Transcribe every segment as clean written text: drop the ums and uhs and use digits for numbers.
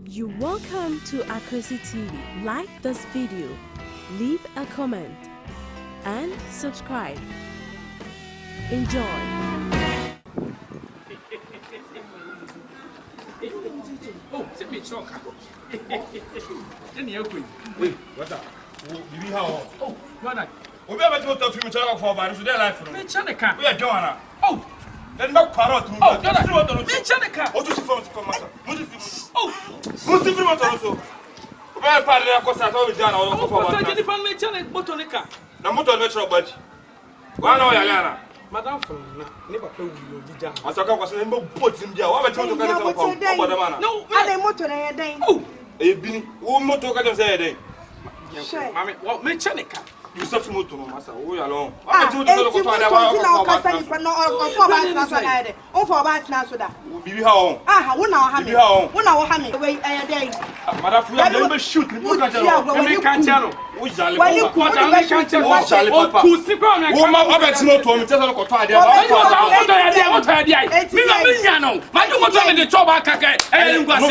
You're welcome to Akosi TV. Like this video, leave a comment, and subscribe. Enjoy. Oh, c'est bien choc. Wait, what's up? You how? Oh, what I? We be able to film talk for about so their life. Me chanika. We are Joanna. Oh, Then back parrot. oh, me chanika. What you see from master? Oh, Who's the film also? We are part of the course at all Jana or for I one. get the me chanik botonika. Na moto metro budget. One hour yana. Madam from never pay you dija. Asaka was in boat in dia. What about you to get from Obadamana? No, I motor na day. Oh, E bini. Wo moto ka dem say dey. mami, what me chanika? You suffer moto no master. Wo ya long. What about you to go to ada wa. Bibi how? Ah, wo na wo ha me. Wo na wo ha me. We day. Madam Fuya dem be shoot. Me ka jalo. Me kan chano. Wo jale. What I me kan chano. Wo jale papa. Tu si kwa me. Wo ma obeti moto mi tese ko to ade. What I did. Me na me nya no. Ma do moto me de choba kaka. Eh ngwase.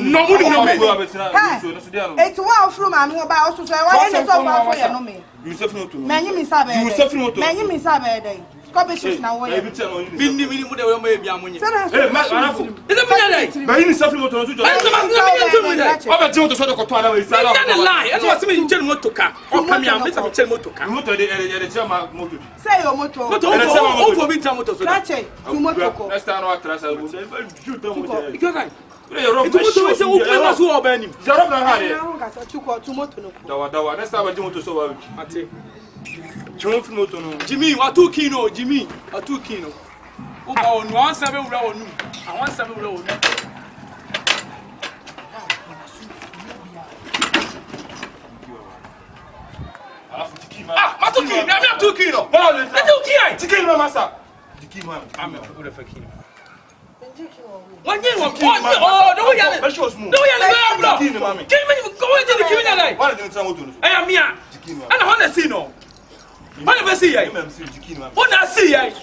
No mu ni no me. Eti wa ofuru ma me wo ba osuso e wa ene so ba fo ye no me. You suffer moto. Menyi mi sa be. You suffer moto. Menyi mi sa be dey. Kobe shoot na wo ye. Bindi mu de we ma ebia munye. Eh, ma arafu. Is it me dey? Ba yin suffer moto so jo. Obeti moto so de ko to ade we sala. That's a lie. That's what me nchen moto ka. O kam ya me say nchen moto ka. Moto de chama moto. Say your motor. Moto o for me nchen moto so. Trache, tu motor ko. Next time no atrasa go. Shoot them moto. You guys. You rob. Itu moto we say o play na so o ba nim. Jarob na ha de. Na ho ga so tu ko tu motor no ko. Dawa. Next time ba moto so ba. Ate. Chon fi moto no. Jimmy, wa too keen Jimmy. Wa too keen o. O ba onu, an sabe wura onu. An sabe wura onu. Ah, ma too keen. Na me too keen o. Na too keen. Chicken no massa. Chicken no. Am o de fa keen. When Wanye wa. Oh, no ya le. Ba show smooth. No ya le bro. Chicken mami. Keen me go we dey keen na dai. Why dey tell moto no? Eh amia. Ana ho na see no. Why be see yai? Chicken mami. Who na see yai?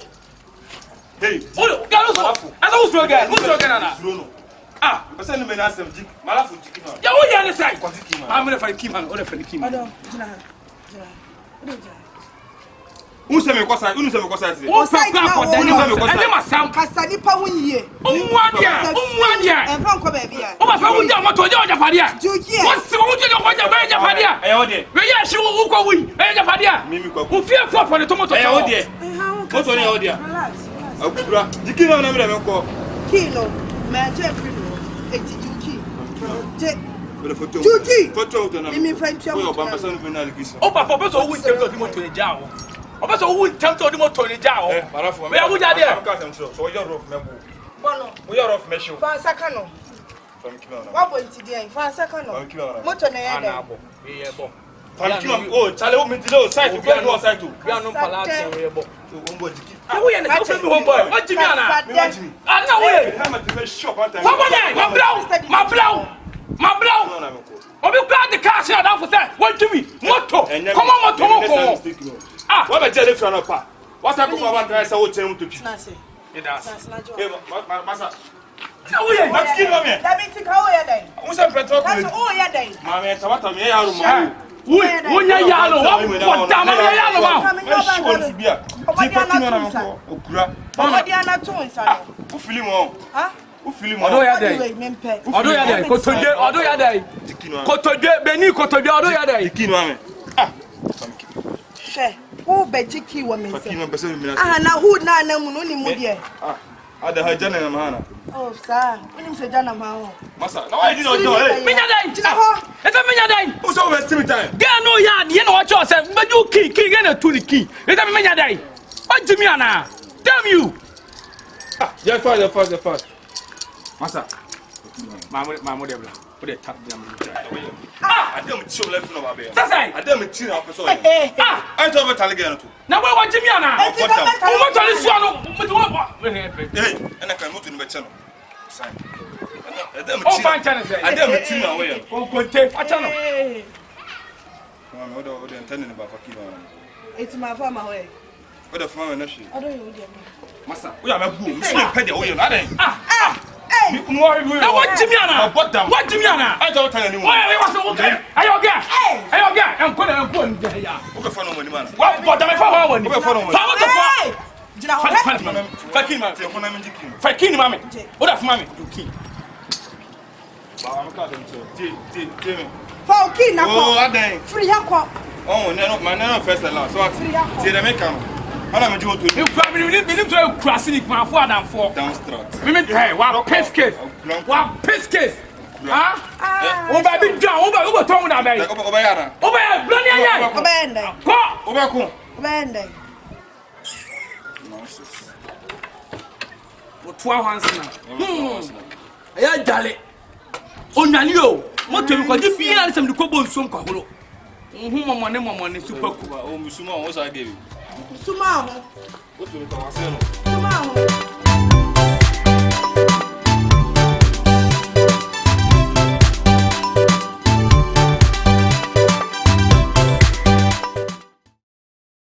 Hey. Oh, galo so. Asa wo so ga. Wo so ga na. Ah, Asa no me na sem jik. Malafu chicken no. ya wo ya ne sai. Kwati chicken no. I'm fa keen man, o de fa keen. Odo, jina. Unu se me kosa ti. O fa kwa ko dan ni kosa. ene masam. Kasa ni pa wonye. Umwadia. Enfa nko ba bia. O ba fa wunja moto je oja fadia. Juki. Wo si wo je ko ja ba ja fadia. Eh o de. We ya shi wo ko wi. E ja fadia. Mimi kwa. Wo fie fo for the tomato. Eh o de. Moto ni o de. Relax. Akura. Chicken no na me dem ko. Kilo. Me je free no. Eti juki. Je. Photo. Juki. Photo to na. Mimi fa ntia Wo mo. yo ba pesa no na allegation. O papa be so wu temto di moto ni ja wo. O be so wu temto di moto ni ja wo. Eh, Marafu. We abuja de. I'm ka sem so. So you rough me go. Bono. We are rough me show. Fa saka no. From Kima na. Wa bo nti dia. Fa saka no. Moto na ye Ana dey. bo. We ye bo. From Kima. Oh, chale o me ti do site. We go site to. We anu palate we ye bo. So umbo jiki. Ah, we ye na so me homeboy. O Jimmy ana. Me wa Jimmy. Ana we. Ha ma ti fe shop one time. Ma blow. No na me ko. Obi grab the cash here down for say, "What to me? Moto. Come on, moto." Ah, What be tell if you no pa? What's up for one try say o chen to pi. Na se. it does. Na jo. Eh, masa. Now we Ma skin ma me. Da bi ti ka o ye dey. Who say petrol Ka ko? so o ye dey. Ma me tawata me ya ru ma. Wonya yalo, what dama yalo ma. Me show ti bia. Ti pa kino na me ko. Okura. O dia na to nsa. Wo fili mo. Ha? Wo fili mo. Odo ya Dey. dey. Mempe. Odo ya dey. Kotoje, odo ya dey. Kotoje, Beni kotoje, odo ya dey. Kino ame. Ah. She. Wo be jiki wo me se. Kino be se mi na. Ah na hood na mu no ni mu de. Ah. Ada hajana na mahana. Oh sa. Unim se jana ma ho. Masa. Na why did not do eh? Menya dey. Jina ho. Esa menya dey. Who say we steam time? Ga no ya de na wacho say, "Mbeju ki ga na tu ni ki." Esa menya dey. O Jimmy ana. Damn you. Ah, yeah, fast. Masa. Mamu de bla. O de tap jam. Ah, I don't chill left no babe. Sasai. I don't chill up so. Ah, I don't better again to. na we wa Jimmy ana. Eti ka meta. O moto ni so no, mo wa. Hey, and I can move to the channel. Sign. I don't O chill. fan channel say. I don't chill away. O konte fa channel. Mama, what the intending about Fakima? Eti ma fa ma ho e. What the family na she? Odo ye o de. Masa, we are my boo. See pay the oil, na den. Ah, Now what Jimiana? What Jimiana? I don't tell anyone. Why was okay? Are you okay? Are you okay? I'm going to Okay, for no money, man. what but I'm for one. Okay, for no money. Fakin, mommy. What of mommy? Oh, I dang. Free yakwa. Oh, no, my name first and last. So I see the make come. I am doing to You probably believe to crossing my father and for downstrut. women. Hey, what piss case? What piss case? Huh? Oh, baby, John, over tongue that day. Over Bayana. Over here, bloody eye. Obende. Go. Over. Obende. Nonsense. What 12 hands now? Yeah, Jolly. On Nanio, what do you call this? You some the couple soon call. Money, super cool. Oh, Musuma, what I gave you. Sumao. What do you call myself? Sumao.